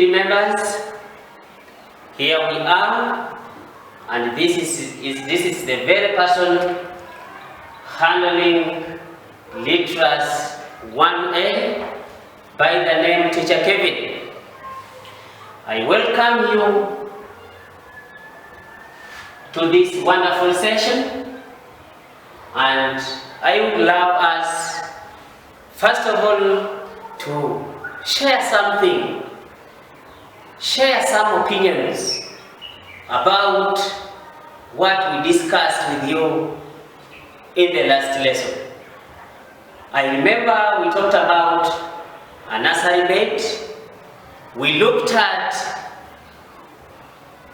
Members, here we are, and this is the very person handling Literacy 1A by the name Teacher Kevin. I welcome you to this wonderful session, and I would love us first of all to share something. Share some opinions about what we discussed with you in the last lesson. I remember we talked about a nursery bed. We looked at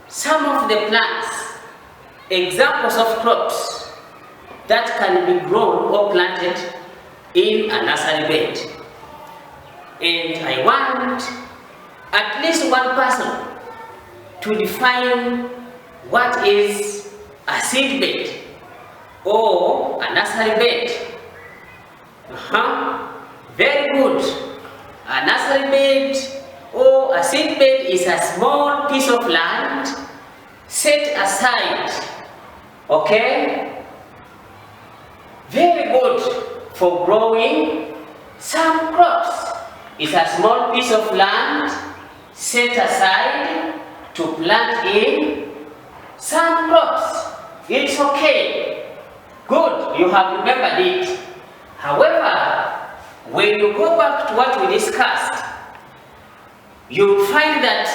some of the plants, examples of crops that can be grown or planted in a nursery bed. And I want at least one person to define what is a seed bed or a nursery bed. Very good. A nursery bed or a seed bed is a small piece of land set aside, okay, very good for growing some crops. It's a small piece of land set aside to plant in some crops. It's okay. Good, you have remembered it. However, when you go back to what we discussed, you'll find that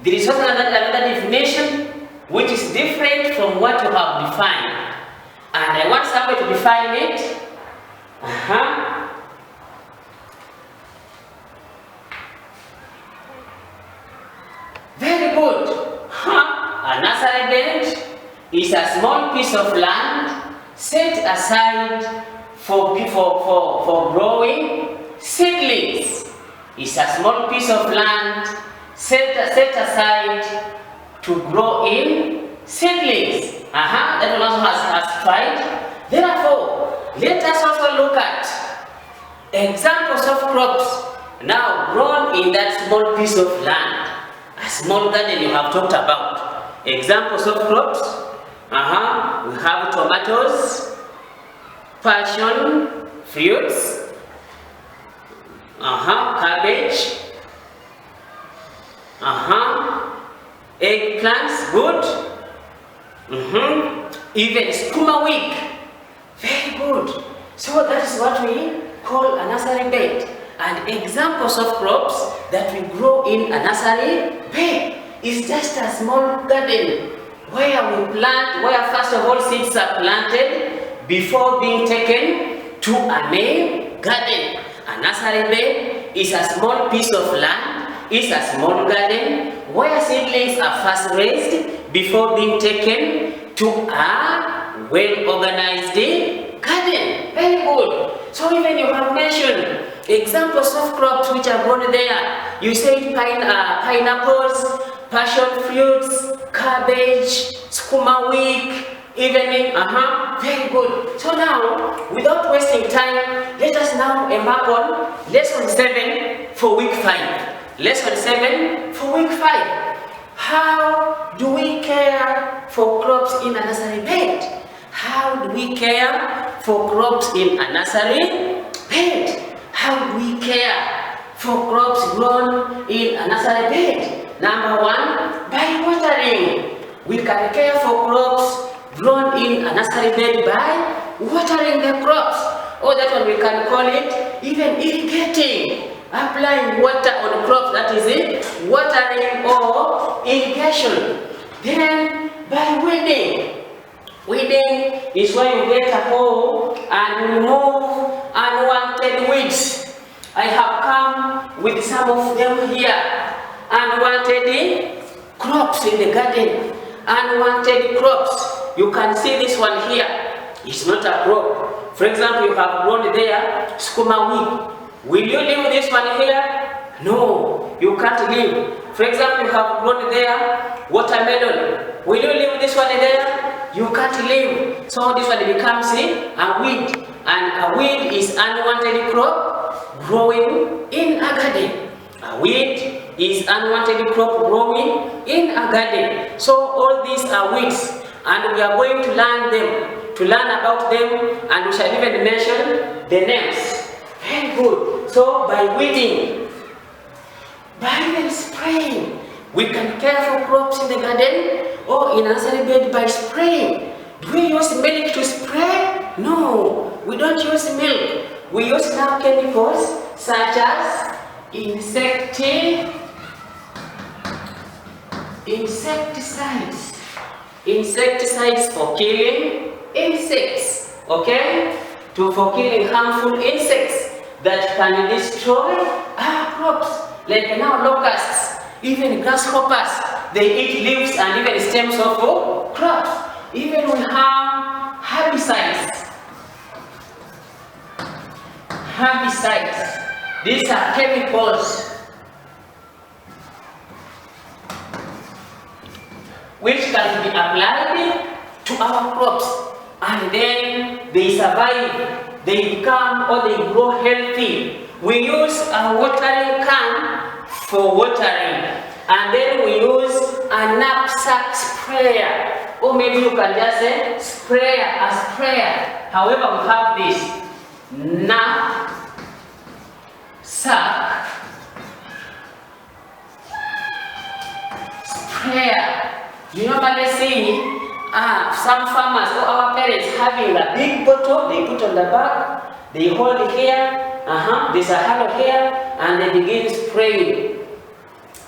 there is also another definition which is different from what you have defined. And I want somebody to define it. Very good. A nursery bed is a small piece of land set aside for growing seedlings. It's a small piece of land set aside to grow in seedlings. That one also has tried. Therefore, let us also look at examples of crops now grown in that small piece of land. A small garden you have talked about. Examples of crops. We have tomatoes, passion fruits, cabbage, eggplants, good. Even skuma weed, very good. So that is what we call a nursery bed. And examples of crops that we grow in a nursery bed is just a small garden where we plant, where first of all seeds are planted before being taken to a main garden. A nursery bed is a small piece of land, is a small garden where seedlings are first raised before being taken to a well-organized garden. Very good. So even you have mentioned examples of crops which are grown there. You said pineapples, passion fruits, cabbage, skuma weed, even very good. So now, without wasting time, let us now embark on lesson 7 for week 5. Lesson 7 for week 5. How do we care for crops in a nursery bed? How do we care for crops in a nursery bed? How do we care for crops grown in a nursery bed? Number 1, by watering. We can care for crops grown in a nursery bed by watering the crops. Or that one we can call it even irrigating. Applying water on crops, that is it, watering or irrigation. Then by weeding. Weeding is when you get a hoe and remove unwanted weeds. I have come with some of them here. Unwanted crops in the garden. Unwanted crops. You can see this one here. It's not a crop. For example, you have grown there skuma weed. Will you leave this one here? No, you can't leave. For example, you have grown there watermelon. Will you leave this one there? You can't leave. So this one becomes a weed. And a weed is unwanted crop growing in a garden. A weed is unwanted crop growing in a garden. So all these are weeds, and we are going to learn about them, and we shall even mention the names. Very good. So by weeding, by even spraying, we can care for crops in the garden or in a nursery bed by spraying. Do we use milk to spray? No, we don't use milk. We use now chemicals such as insecticides. Insecticides for killing insects, okay? For killing harmful insects that can destroy our crops, like now locusts, even grasshoppers. They eat leaves and even stems of crops. Even we have herbicides. Herbicides. These are chemicals which can be applied to our crops, and then they survive, they become or they grow healthy. We use a watering can for watering, and then we use a knapsack sprayer, or maybe you can just say sprayer, a sprayer. However, we have this knapsack sprayer. You normally see some farmers or our parents having a big bottle they put on the back, they hold it here, there's a hollow here, and they begin spraying.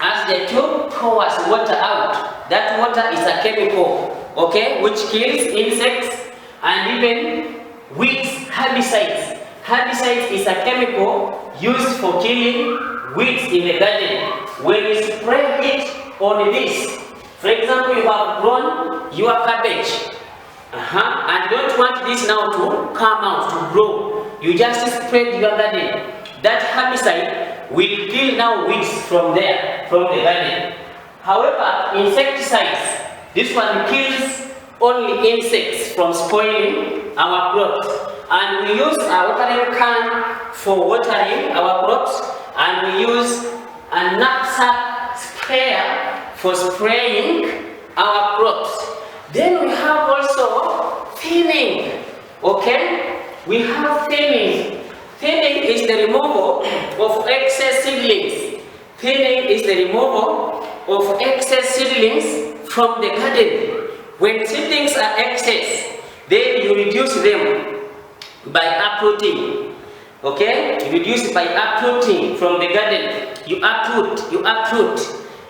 As the tube pours water out, that water is a chemical, okay, which kills insects and even weeds. Herbicides. Herbicides is a chemical used for killing weeds in the garden. When you spray it on this, for example, you have grown your cabbage, and you don't want this now to come out, to grow. You just spread your garden. That herbicide will kill now weeds from there, from the garden. However, insecticides, this one kills only insects from spoiling our crops. And we use a watering can for watering our crops, and we use a knapsack sprayer for spraying our crops. Then we have also thinning, okay? We have thinning. Thinning is the removal of excess seedlings. Thinning is the removal of excess seedlings from the garden. When seedlings are excess, then you reduce them by uprooting. Okay? You reduce it by uprooting from the garden. You uproot.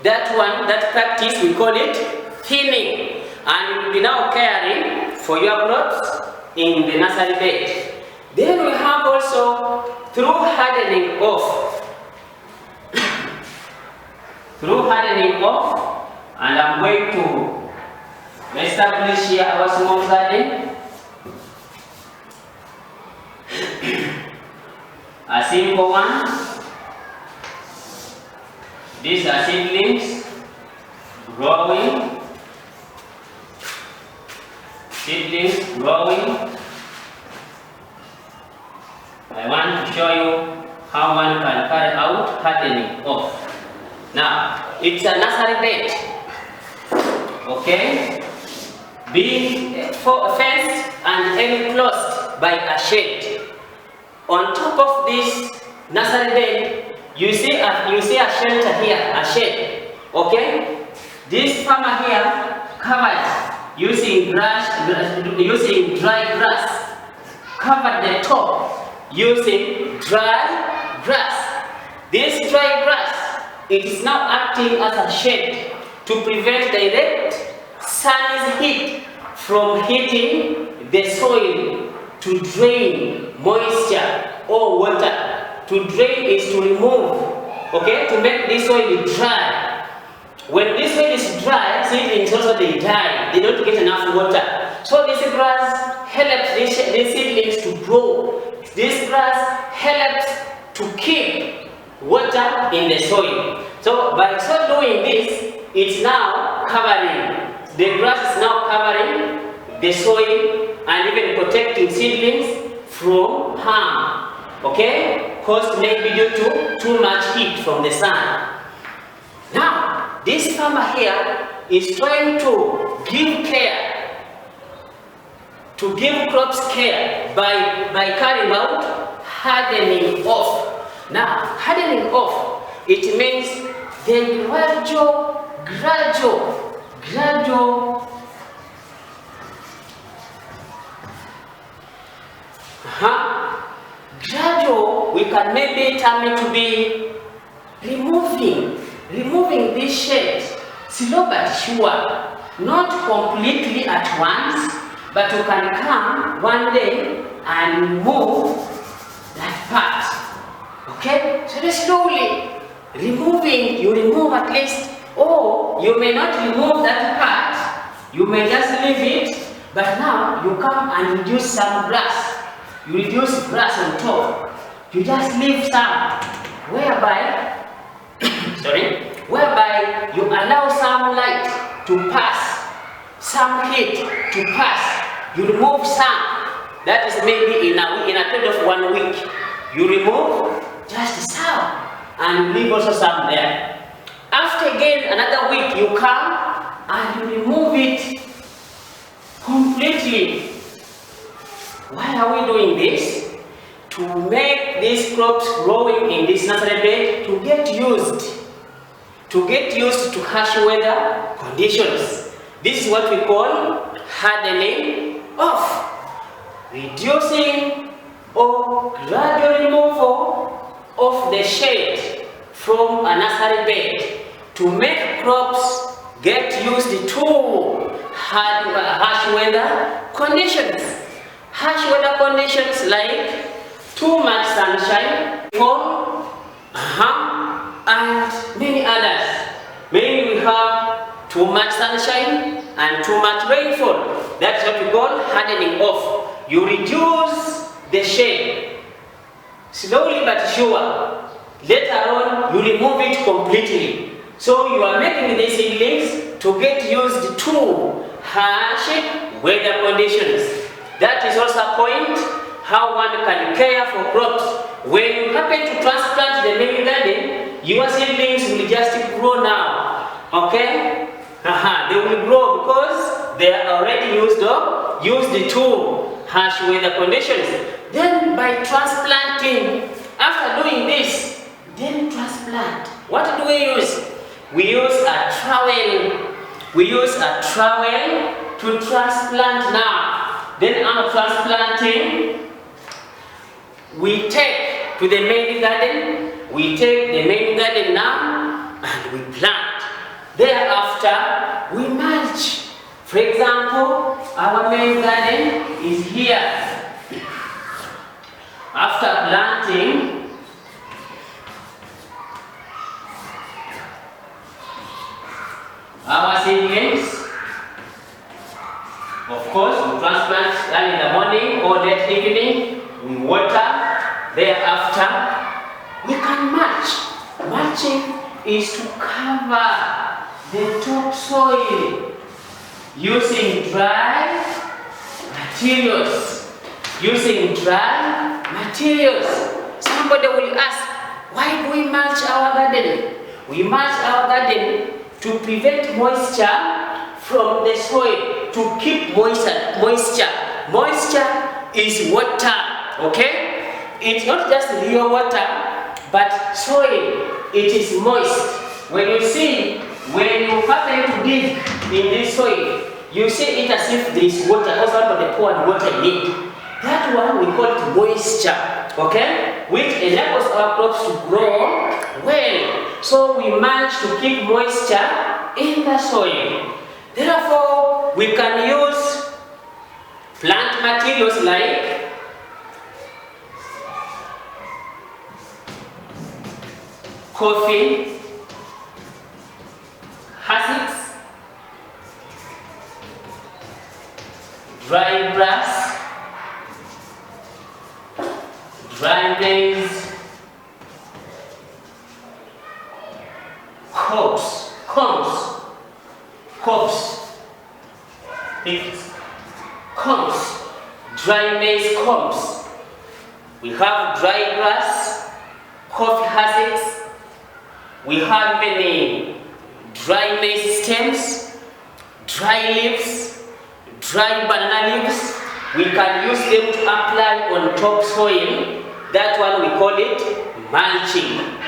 That practice, we call it thinning. And you will be now caring for your crops in the nursery bed. Then we have also through hardening off. Through hardening off, and I'm going to establish here our small garden. A simple one. These are seedlings growing. Seedlings growing. I want to show you how one can carry out hardening off. Now, it's a nursery bed, okay, being fenced and enclosed by a shade. On top of this nursery bed, you see a shelter here, a shade, okay. This farmer here covered using dry grass, covered the top using dry grass. This dry grass, it is now acting as a shade to prevent direct sun's heat from hitting the soil, to drain moisture or water. To drain is to remove, okay, to make this soil dry. When this soil is dry, seedlings also they die, they don't get enough water. So this grass helps these seedlings to grow. This grass helps to keep water in the soil. So by so doing this, it's now covering, the grass is now covering the soil and even protecting seedlings from harm, okay, caused maybe due to too much heat from the sun. Now, this farmer here is trying to give care, to give crops care by carrying out hardening off. Now, hardening off, it means the gradual we can maybe term it to be removing this shade, slow but sure, not completely at once, but you can come one day and remove that part. Okay? So just slowly removing, you remove at least, or you may not remove that part, you may just leave it, but now you come and reduce some grass. You reduce grass on top. You just leave some, whereby you allow some light to pass, some heat to pass. You remove some. That is maybe in a period of 1 week. You remove just some and leave also some there. After again another week, you come and you remove it completely. Why are we doing this? To make these crops growing in this nursery bed to get used to harsh weather conditions. This is what we call hardening off, reducing or gradual removal of the shade from a nursery bed to make crops get used to harsh weather conditions. Harsh weather conditions like too much sunshine, and many others. Maybe we have too much sunshine and too much rainfall. That's what we call hardening off. You reduce the shade, slowly but sure. Later on, you remove it completely. So you are making these seedlings to get used to harsh weather conditions. That is also a point how one can care for crops. When you happen to transplant the main garden, your seedlings will just grow now. Okay? They will grow because they are already used to harsh weather conditions. Then by transplanting, after doing this, then transplant. What do we use? We use a trowel. We use a trowel to transplant now. Then after transplanting, we take to the main garden. We take the main garden now and we plant. Thereafter, we mulch. For example, our main garden is here. After planting, our seedlings, of course, we transplant early in the morning or late evening. We water. Thereafter, we can mulch. Mulching is to cover the topsoil using dry materials. Somebody will ask, why do we mulch our garden? We mulch our garden to prevent moisture from the soil, to keep moisture. Moisture is water, okay? It's not just real water, but soil, it is moist. When you happen to dig in this soil, you see it as if there is water, also the poured water in it. That one we call it moisture, okay? Which enables our crops to grow well. So we manage to keep moisture in the soil. Therefore, we can use plant materials like coffee, hussks, dry grass, dry maize, combs, dry maize combs. We have dry grass, coffee hussks. We have many dry maize stems, dry leaves, dry banana leaves. We can use them to apply on top soil. That one we call it mulching.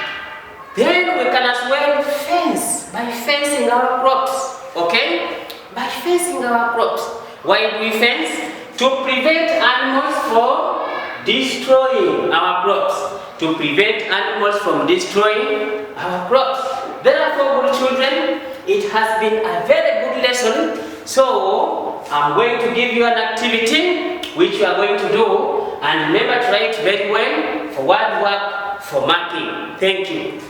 Then we can as well fence by fencing our crops. Okay? By fencing our crops. Why do we fence? To prevent animals from destroying our crops. To prevent animals from destroying our crops. Therefore, good children, it has been a very good lesson. So, I'm going to give you an activity which you are going to do. And remember to write very well for word work for marking. Thank you.